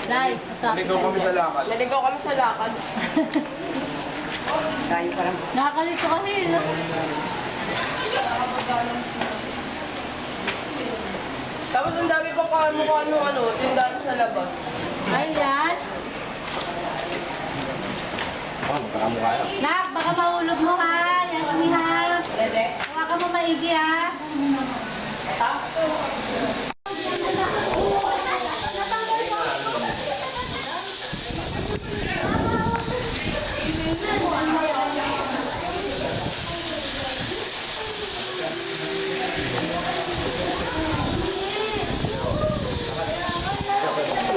Live. Naligaw kami sa lakad. Naligaw kami sa lakad. Tayo pa lang. Nakakalito kasi. Tapos ang dami pang ano, tindahan sa labas. Ayan. Magkakamukha lang. Nak, baka mahulog mo ha. Yasmi ha. Dede? Hawakan mo maigi ha.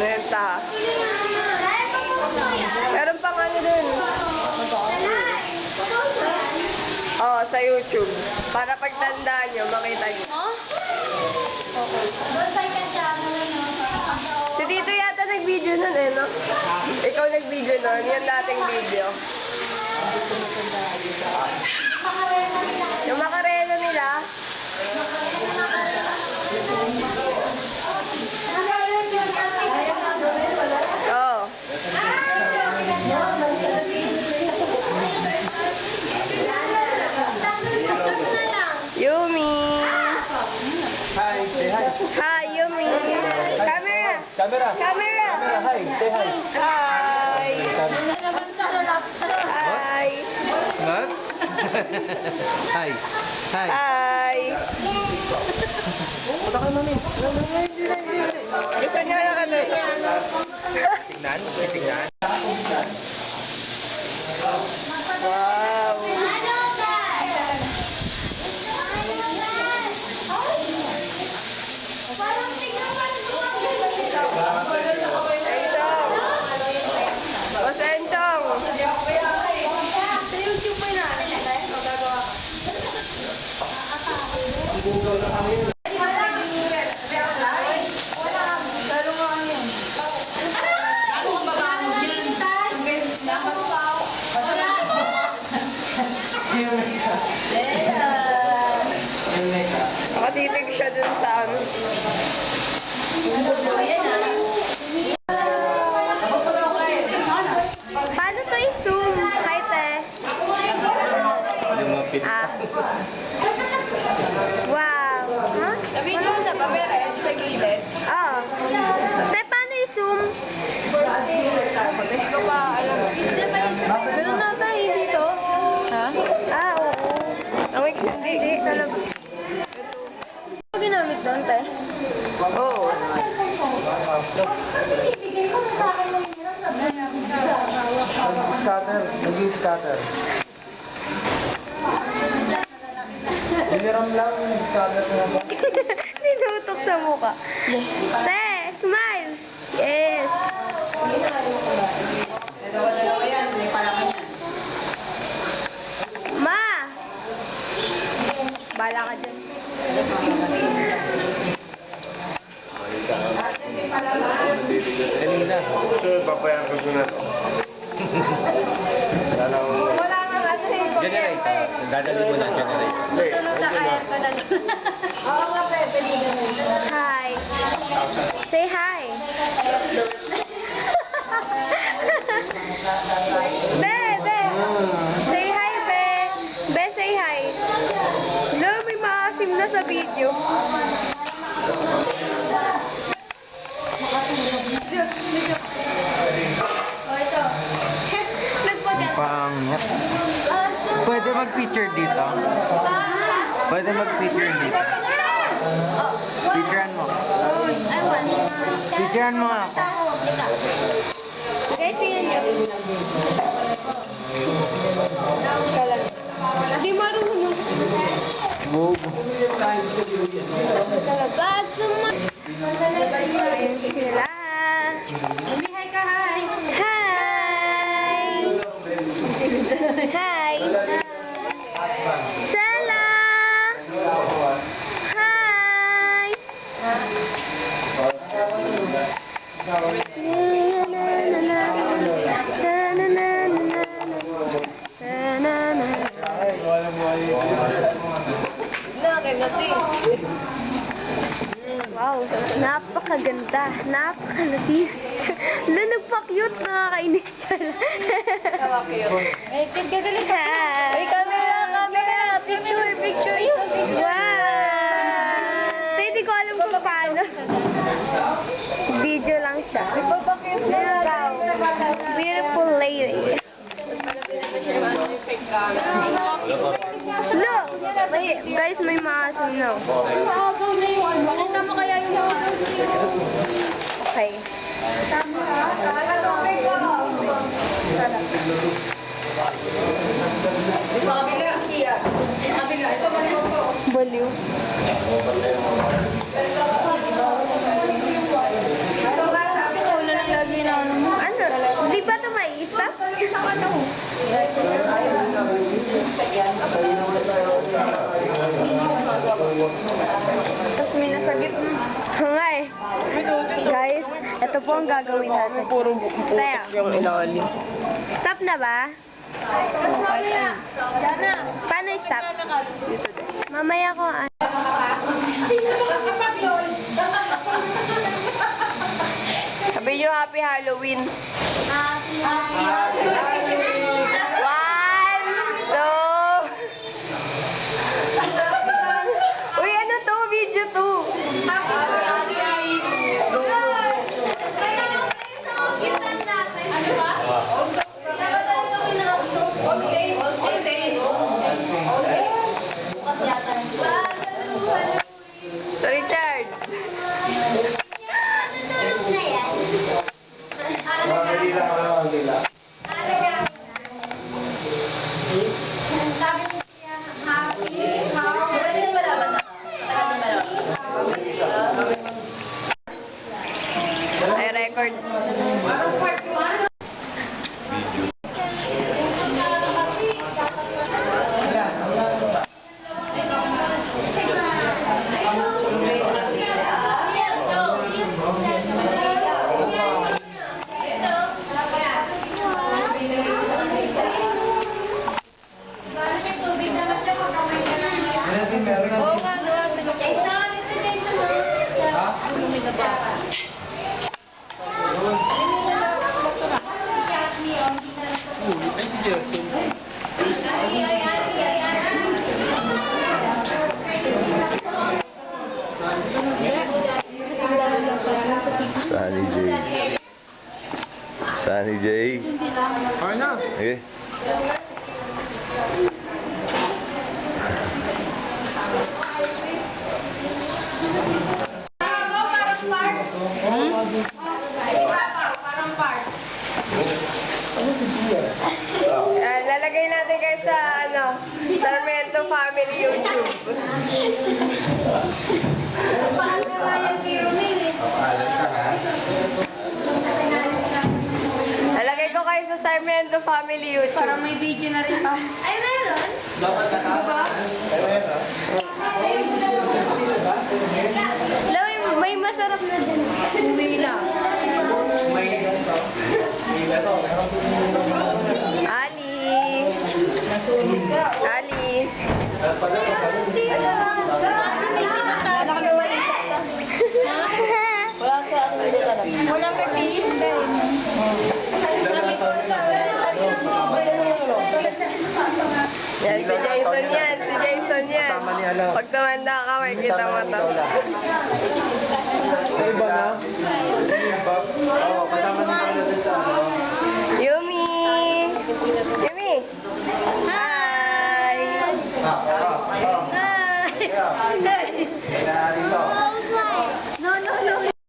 Renta. Meron pang ano dun. Oh, sa YouTube. Para pagtandaan nyo, makita nyo. Si Tito yata nag-video nun eh, no? Ikaw nag-video nun. Yan dating video. Yung makarena nila. Oh. Yumi. Hi, say hi. Hi, Yumi. Camera. Camera. Camera. Hi, say hi. Hi. Hi. Huh? Hi. Hi. Hi. Punta ka namin. Gusto niyo na kami. Tignan. Tignan. Wow. Pasentong. Nakatitig siya dun sa ano. Paano to i-zoom? Hi, te. Lumapit. Ah. Wow. Huh? Sabihin mo sa pamera, sa gilid. Ah. Te, paano i-zoom? Hindi ko pa alam. Ganun na tayo dito. Ha? Ah, oo. Hindi. Talaga. Ano ginamit doon, te? Oo. Scatter. Nag-scatter. Hiniram lang yung scatter mo ba? Nilutok sa mukha. Te, smile. Yes. Ma! Bala ka dyan. Kanina. Ito, papayagan ko na. Wala nga ano eh. Generator. Dadali mo na generator. Tulog na kaya pa na. Oo nga, Pepe. Hi. Say hi. Be. Say hi, Be. Be, say hi. Hello, may maasim na sa video. Pangit. Pwede mag-feature dito? Pwede mag-feature dito? Featurean mo. Featurean mo ako. Guys, tingnan niyo. Hindi marunong. Bobo. Talabas naman. Ayun sila. Hi ka, hi. Hi! Hi! Stella! Hi! Wow, napak napakaganda, napakalatis. Wala, nagpa-cute, nakakainis pala. Eh, kagalit ka. Ay, camera! Picture! Wow! So, hindi ko alam kung paano. Video lang siya. Wow! Beautiful lady. Look! Guys, may maasim na. Makita mo kaya yung Okay. Baliw. Ano? Di ba ito may isa? Tapos may nasagip na. Nga eh. Guys, ito po ang gagawin natin. Puro Tayo. yung ilalim. Stop na ba? Paano i-stop? Mamaya ko Sabi nyo, Happy Halloween. 1, 2. Uy, ano to? Video to. So, Richard. Ay, record. Sunny J. Okay. Lalagay natin kayo sa, Sarmiento Family YouTube. Lalagay ko kayo sa Sarmiento Family YouTube. Parang may video na rin pa. Ay, meron? Lawi, may masarap na din. Uwi lang. Ali. Wala kami malipat. Wala pipili. Yan, si Jason yan. Pag tumanda ka, may kita mo to. Iba na? Oo, kasama ni